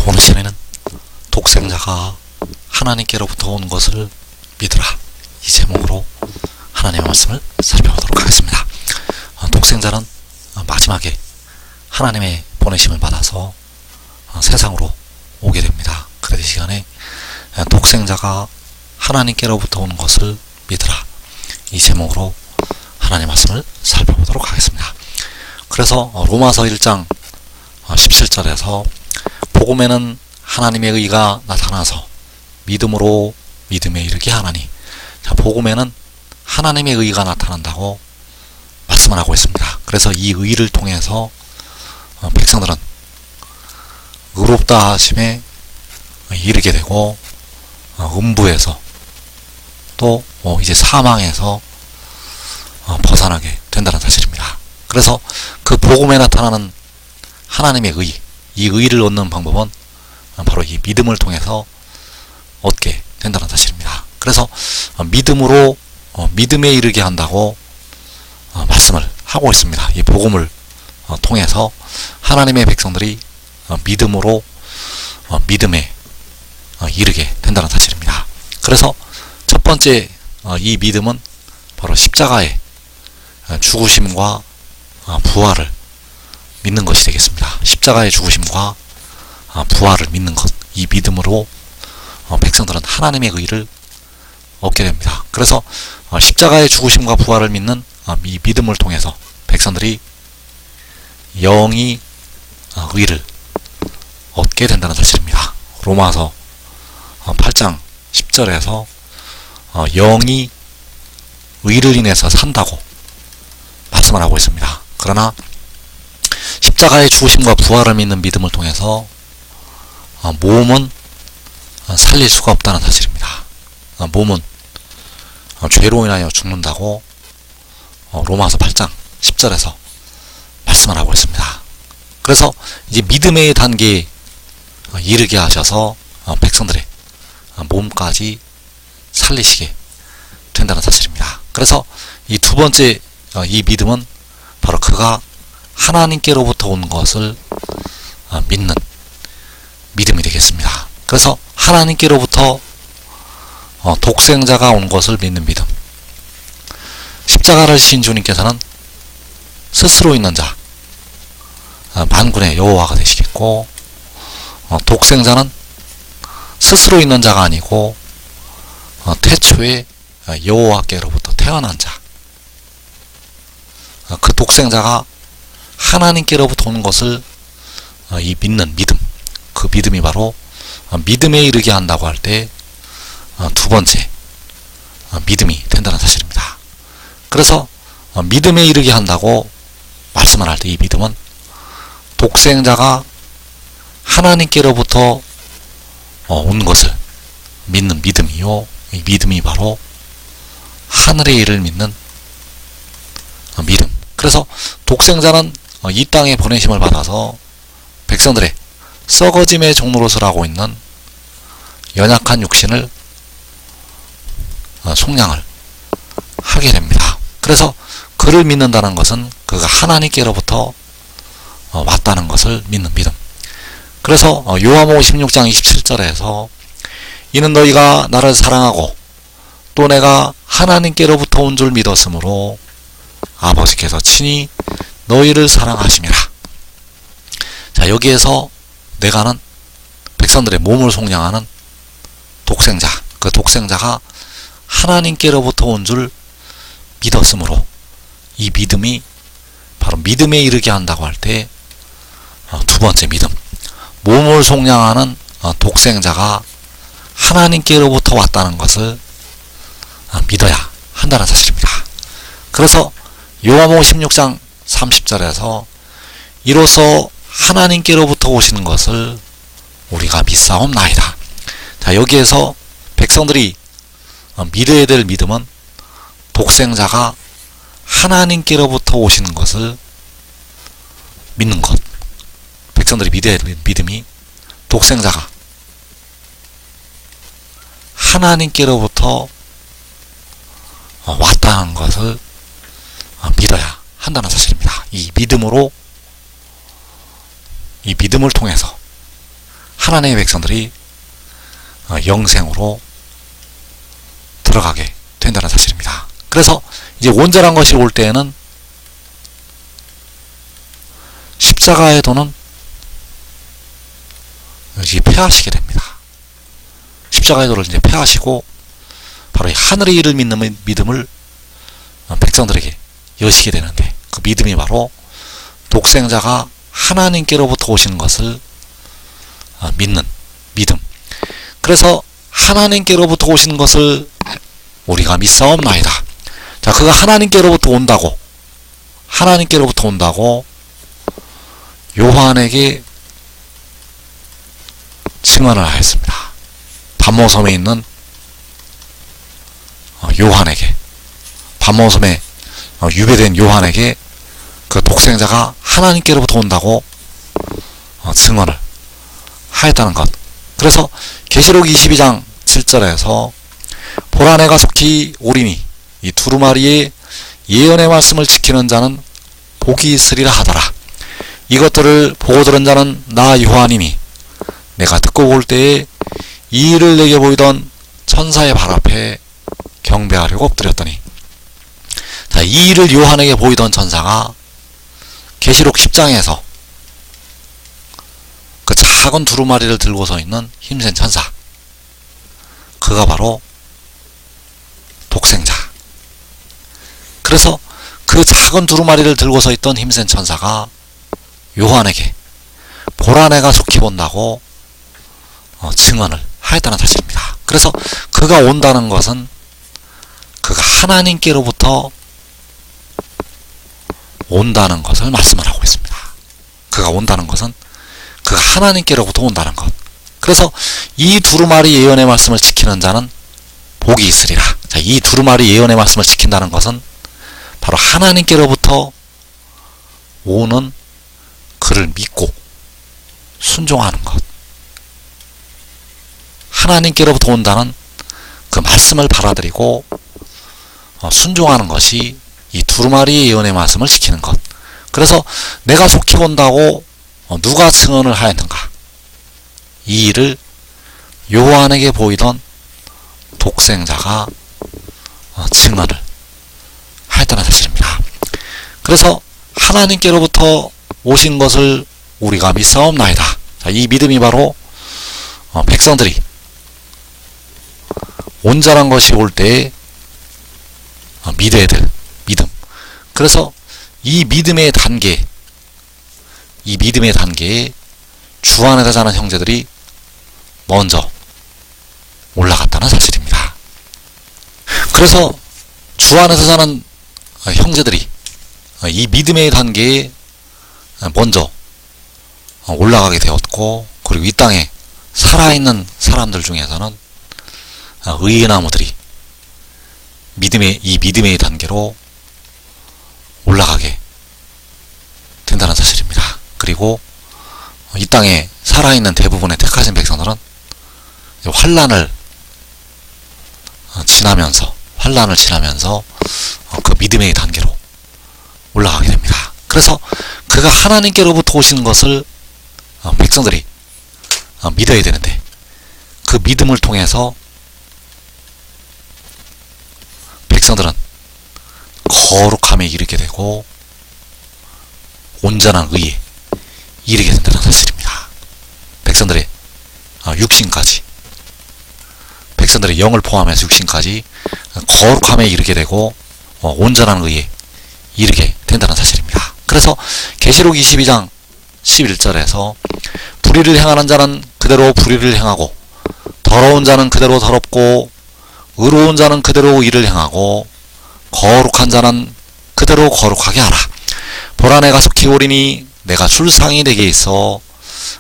오늘 시간에는 독생자가 하나님께로부터 온 것을 믿으라, 이 제목으로 하나님의 말씀을 살펴보도록 하겠습니다. 독생자는 마지막에 하나님의 보내심을 받아서 세상으로 오게 됩니다. 그래서 이 시간에 독생자가 하나님께로부터 온 것을 믿으라, 이 제목으로 하나님의 말씀을 살펴보도록 하겠습니다. 그래서 로마서 1장 17절에서 복음에는 하나님의 의가 나타나서 믿음으로 믿음에 이르게 하나니, 자, 복음에는 하나님의 의가 나타난다고 말씀을 하고 있습니다. 그래서 이 의를 통해서 백성들은 의롭다 하심에 이르게 되고 음부에서 또 이제 사망에서 벗어나게 된다는 사실입니다. 그래서 그 복음에 나타나는 하나님의 의, 이 의를 얻는 방법은 바로 이 믿음을 통해서 얻게 된다는 사실입니다. 그래서 믿음으로 믿음에 이르게 한다고 말씀을 하고 있습니다. 이 복음을 통해서 하나님의 백성들이 믿음으로 믿음에 이르게 된다는 사실입니다. 그래서 첫 번째 이 믿음은 바로 십자가의 죽으심과 부활을 믿는 것이 되겠습니다. 십자가의 죽으심과 부활을 믿는 것, 이 믿음으로 백성들은 하나님의 의를 얻게 됩니다. 그래서 십자가의 죽으심과 부활을 믿는 이 믿음을 통해서 백성들이 영이 의를 얻게 된다는 사실입니다. 로마서 8장 10절에서 영이 의를 인해서 산다고 말씀을 하고 있습니다. 그러나 십자가의 죽으심과 부활을 믿는 믿음을 통해서 몸은 살릴 수가 없다는 사실입니다. 몸은 죄로 인하여 죽는다고 로마서 8장 10절에서 말씀을 하고 있습니다. 그래서 이제 믿음의 단계에 이르게 하셔서 백성들의 몸까지 살리시게 된다는 사실입니다. 그래서 이 두 번째 이 믿음은 바로 그가 하나님께로부터 온 것을 믿는 믿음이 되겠습니다. 그래서 하나님께로부터 독생자가 온 것을 믿는 믿음. 십자가를 지신 주님께서는 스스로 있는 자, 만군의 여호와가 되시겠고, 독생자는 스스로 있는 자가 아니고 태초에 여호와께로부터 태어난 자, 그 독생자가 하나님께로부터 오는 것을 이 믿는 믿음, 그 믿음이 바로 믿음에 이르게 한다고 할 때 두 번째 믿음이 된다는 사실입니다. 그래서 믿음에 이르게 한다고 말씀을 할 때 이 믿음은 독생자가 하나님께로부터 온 것을 믿는 믿음이요, 이 믿음이 바로 하늘의 일을 믿는 믿음. 그래서 독생자는 이 땅에 보내심을 받아서 백성들의 썩어짐의 종노릇을 하고 있는 연약한 육신을 속량을 하게 됩니다. 그래서 그를 믿는다는 것은 그가 하나님께로부터 왔다는 것을 믿는 믿음. 그래서 요한복음 16장 27절에서 이는 너희가 나를 사랑하고 또 내가 하나님께로부터 온 줄 믿었으므로 아버지께서 친히 너희를 사랑하심이라. 자, 여기에서 내가는 백성들의 몸을 속량하는 독생자, 그 독생자가 하나님께로부터 온 줄 믿었으므로, 이 믿음이 바로 믿음에 이르게 한다고 할 때 두 번째 믿음, 몸을 속량하는 독생자가 하나님께로부터 왔다는 것을 믿어야 한다는 사실입니다. 그래서 요한복음 16장 30절에서 이로써 하나님께로부터 오시는 것을 우리가 믿사옵나이다. 자, 여기에서 백성들이 믿어야 될 믿음은 독생자가 하나님께로부터 오시는 것을 믿는 것. 백성들이 믿어야 될 믿음이 독생자가 하나님께로부터 왔다는 것을 믿어야 한다는 사실입니다. 이 믿음을 통해서 하나님의 백성들이 영생으로 들어가게 된다는 사실입니다. 그래서 이제 온전한 것이 올 때에는 십자가의 도는 이제 폐하시게 됩니다. 십자가의 도를 이제 폐하시고 바로 이 하늘의 일을 믿는 믿음을 백성들에게 여시게 되는데, 그 믿음이 바로 독생자가 하나님께로부터 오시는 것을 믿는 믿음. 그래서 하나님께로부터 오시는 것을 우리가 믿사옵나이다. 자, 그가 하나님께로부터 온다고 요한에게 증언을 하였습니다. patmos섬에 있는 요한에게, patmos섬에 유배된 요한에게 그 독생자가 하나님께로부터 온다고 증언을 하였다는 것. 그래서 계시록 22장 7절에서 보라 내가 속히 오리니 이 두루마리의 예언의 말씀을 지키는 자는 복이 있으리라 하더라. 이것들을 보고 들은 자는 나 요한이니 내가 듣고 볼 때에 이 일을 내게 보이던 천사의 발 앞에 경배하려고 엎드렸더니, 자, 이 일을 요한에게 보이던 천사가 계시록 10장에서 그 작은 두루마리를 들고 서 있는 힘센 천사, 그가 바로 독생자. 그래서 그 작은 두루마리를 들고 서 있던 힘센 천사가 요한에게 보라 내가 속히 본다고 증언을 하였다는 사실입니다. 그래서 그가 온다는 것은 그가 하나님께로부터 온다는 것을 말씀을 하고 있습니다. 그가 온다는 것은 그가 하나님께로부터 온다는 것. 그래서 이 두루마리 예언의 말씀을 지키는 자는 복이 있으리라. 자, 이 두루마리 예언의 말씀을 지킨다는 것은 바로 하나님께로부터 오는 그를 믿고 순종하는 것. 하나님께로부터 온다는 그 말씀을 받아들이고 순종하는 것이 이 두루마리 예언의 말씀을 지키는 것. 그래서 내가 속히 본다고 누가 증언을 하였는가? 이 일을 요한에게 보이던 독생자가 증언을 하였다는 사실입니다. 그래서 하나님께로부터 오신 것을 우리가 믿사옵나이다. 자, 이 믿음이 바로 백성들이 온전한 것이 올 때에 믿어야 될 믿음. 그래서 이 믿음의 단계에 주 안에서 사는 형제들이 먼저 올라갔다는 사실입니다. 그래서 주 안에서 사는 형제들이 이 믿음의 단계에 먼저 올라가게 되었고, 그리고 이 땅에 살아있는 사람들 중에서는 의의 나무들이 이 믿음의 단계로 올라가게 된다는 사실입니다. 그리고 이 땅에 살아있는 대부분의 택하신 백성들은 환란을 지나면서 그 믿음의 단계로 올라가게 됩니다. 그래서 그가 하나님께로부터 오시는 것을 백성들이 믿어야 되는데, 그 믿음을 통해서 백성들은 거룩함에 이르게 되고 온전한 의에 이르게 된다는 사실입니다. 백성들의 육신까지, 백성들의 영을 포함해서 육신까지 거룩함에 이르게 되고 온전한 의에 이르게 된다는 사실입니다. 그래서 계시록 22장 11절에서 불의를 행하는 자는 그대로 불의를 행하고 더러운 자는 그대로 더럽고 의로운 자는 그대로 의를 행하고 거룩한 자는 그대로 거룩하게 하라. 보라 내가 속히 오리니 내가 줄 상이 내게 있어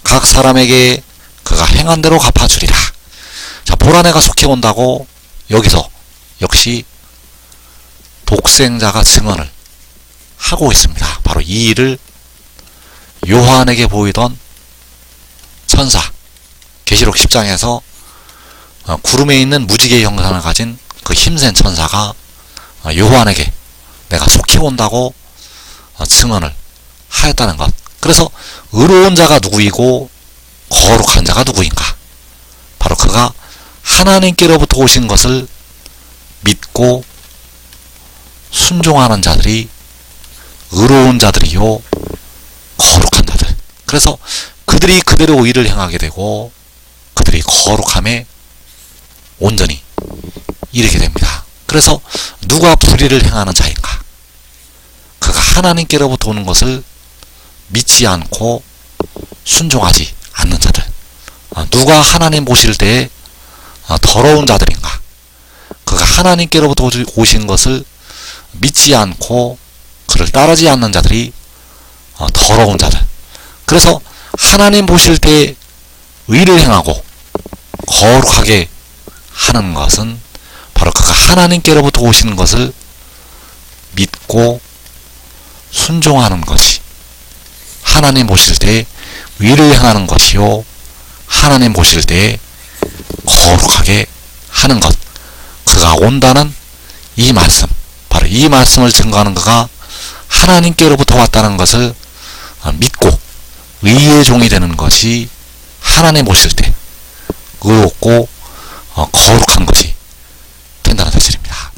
각 사람에게 그가 행한 대로 갚아주리라. 자, 보라 내가 속히 온다고 여기서 역시 독생자가 증언을 하고 있습니다. 바로 이 일을 요한에게 보이던 천사, 계시록 10장에서 구름에 있는 무지개의 형상을 가진 그 힘센 천사가 요한에게 내가 속히 온다고 증언을 하였다는 것. 그래서 의로운 자가 누구이고 거룩한 자가 누구인가? 바로 그가 하나님께로부터 오신 것을 믿고 순종하는 자들이 의로운 자들이요 거룩한 자들. 그래서 그들이 그대로 의를 행하게 되고 그들이 거룩함에 온전히 이르게 됩니다. 그래서 누가 불의를 행하는 자인가? 그가 하나님께로부터 오는 것을 믿지 않고 순종하지 않는 자들. 누가 하나님 보실 때에 더러운 자들인가? 그가 하나님께로부터 오신 것을 믿지 않고 그를 따르지 않는 자들이 더러운 자들. 그래서 하나님 보실 때 의를 행하고 거룩하게 하는 것은 바로 그가 하나님께로부터 오시는 것을 믿고 순종하는 것이 하나님 보실 때 의를 행하는 것이요 하나님 보실 때 거룩하게 하는 것. 그가 온다는 이 말씀, 바로 이 말씀을 증거하는 그가 하나님께로부터 왔다는 것을 믿고 의의 종이 되는 것이 하나님 보실 때 의롭고 거룩한 것이 된다는 사실입니다.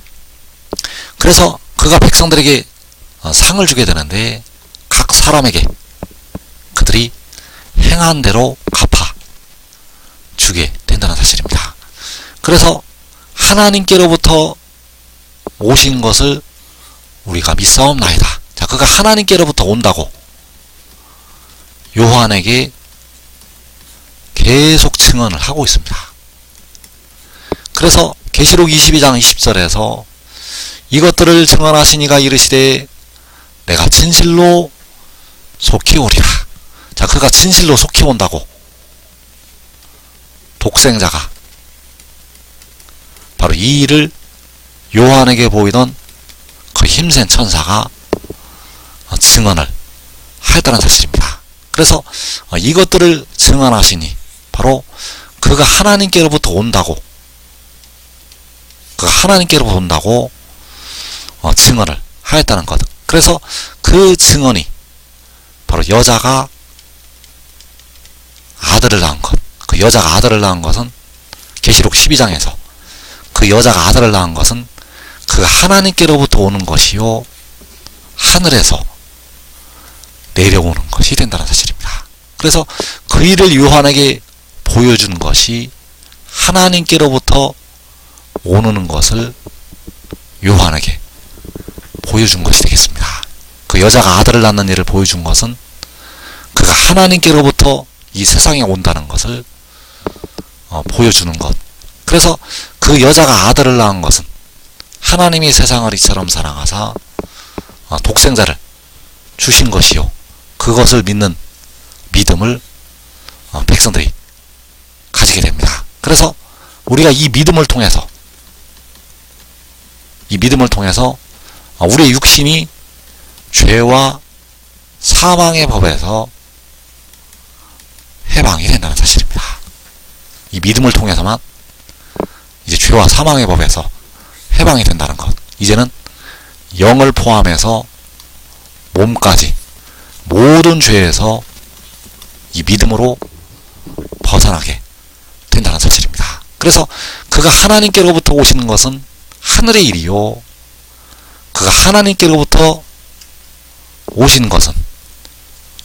그래서 그가 백성들에게 상을 주게 되는데 각 사람에게 그들이 행한 대로 갚아 주게 된다는 사실입니다. 그래서 하나님께로부터 오신 것을 우리가 믿사옵나이다. 자, 그가 하나님께로부터 온다고 요한에게 계속 증언을 하고 있습니다. 그래서 계시록 22장 20절에서 이것들을 증언하시니가 이르시되 내가 진실로 속히 오리라. 자, 그가 진실로 속히 온다고 독생자가 바로 이 일을 요한에게 보이던 그 힘센 천사가 증언을 하였다는 사실입니다. 그래서 이것들을 증언하시니 바로 그가 하나님께로부터 온다고 증언을 하였다는 것. 그래서 그 증언이 바로 여자가 아들을 낳은 것. 그 여자가 아들을 낳은 것은 계시록 12장에서 그 여자가 아들을 낳은 것은 그가 하나님께로부터 오는 것이요 하늘에서 내려오는 것이 된다는 사실입니다. 그래서 그 일을 요한에게 보여준 것이 하나님께로부터 오는 것을 요한에게 보여준 것이 되겠습니다. 그 여자가 아들을 낳는 일을 보여준 것은 그가 하나님께로부터 이 세상에 온다는 것을 보여주는 것. 그래서 그 여자가 아들을 낳은 것은 하나님이 세상을 이처럼 사랑하사 독생자를 주신 것이요 그것을 믿는 믿음을 백성들이 가지게 됩니다. 그래서 우리가 이 믿음을 통해서 우리의 육신이 죄와 사망의 법에서 해방이 된다는 사실입니다. 이 믿음을 통해서만 이제 죄와 사망의 법에서 해방이 된다는 것. 이제는 영을 포함해서 몸까지 모든 죄에서 이 믿음으로 벗어나게 된다는 사실입니다. 그래서 그가 하나님께로부터 오시는 것은 하늘의 일이요 그가 하나님께로부터 오신 것은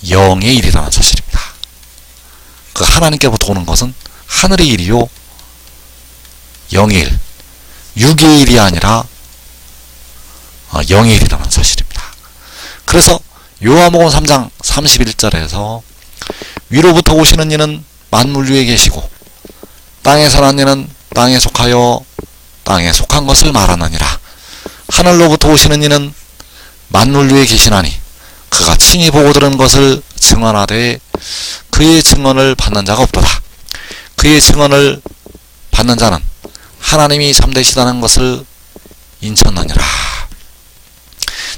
영의 일이라는 사실입니다. 그 하나님께로부터 오는 것은 하늘의 일이요 영의 일, 육의 일이 아니라 영의 일이라는 사실입니다. 그래서 요한복음 3장 31절에서 위로부터 오시는 이는 만물 위에 계시고 땅에 사는 이는 땅에 속하여 땅에 속한 것을 말하느니라. 하늘로부터 오시는 이는 만물 위에 계시나니 그가 친히 보고 들은 것을 증언하되 그의 증언을 받는 자가 없도다. 그의 증언을 받는 자는 하나님이 참되시다는 것을 인쳤느니라.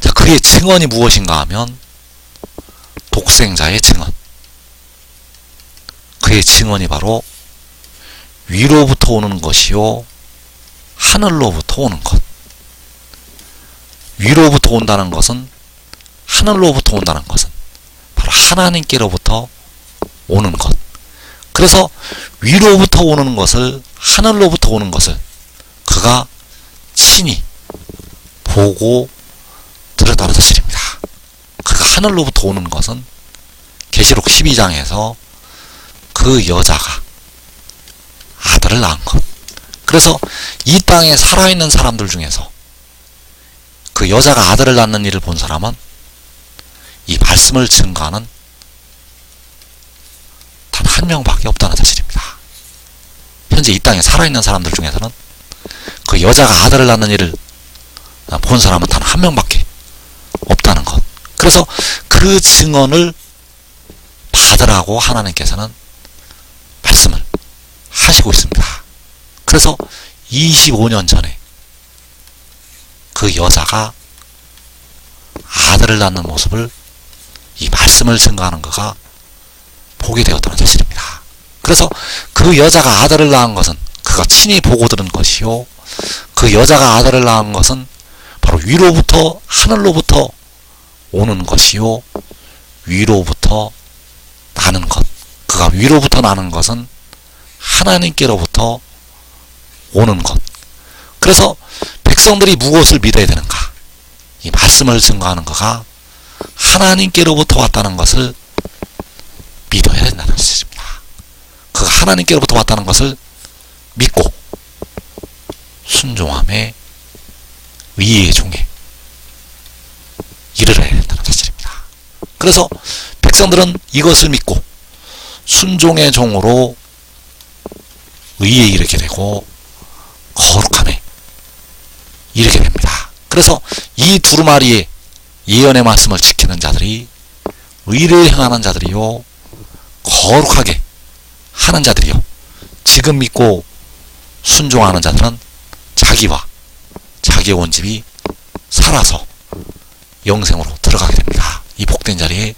자, 그의 증언이 무엇인가 하면 독생자의 증언. 그의 증언이 바로 위로부터 오는 것이요 하늘로부터 오는 것. 위로부터 온다는 것은 하늘로부터 온다는 것은 바로 하나님께로부터 오는 것. 그래서 위로부터 오는 것을, 하늘로부터 오는 것을 그가 친히 보고 들었다는 사실입니다. 그가 하늘로부터 오는 것은 계시록 12장에서 그 여자가 아들을 낳은 것. 그래서 이 땅에 살아있는 사람들 중에서 그 여자가 아들을 낳는 일을 본 사람은 이 말씀을 증거하는 단 한 명밖에 없다는 사실입니다. 현재 이 땅에 살아있는 사람들 중에서는 그 여자가 아들을 낳는 일을 본 사람은 단 한 명밖에 없다는 것. 그래서 그 증언을 받으라고 하나님께서는 말씀을 하시고 있습니다. 그래서 25년 전에 그 여자가 아들을 낳는 모습을 이 말씀을 증거하는 그가 보게 되었다는 사실입니다. 그래서 그 여자가 아들을 낳은 것은 그가 친히 보고 들은 것이요, 그 여자가 아들을 낳은 것은 바로 위로부터, 하늘로부터 오는 것이요, 위로부터 나는 것. 그가 위로부터 나는 것은 하나님께로부터 오는 것. 그래서 백성들이 무엇을 믿어야 되는가? 이 말씀을 증거하는 그가 하나님께로부터 왔다는 것을 믿어야 된다는 뜻입니다. 그가 하나님께로부터 왔다는 것을 믿고 순종함에 의의 종에 이르러야 된다는 사실입니다. 그래서 백성들은 이것을 믿고 순종의 종으로 의에 이르게 되고 거룩함에 이르게 됩니다. 그래서 이 두루마리의 예언의 말씀을 지키는 자들이, 의를 행하는 자들이요, 거룩하게 하는 자들이요, 지금 믿고 순종하는 자들은 자기와 자기의 온 집이 살아서 영생으로 들어가게 됩니다. 이 복된 자리에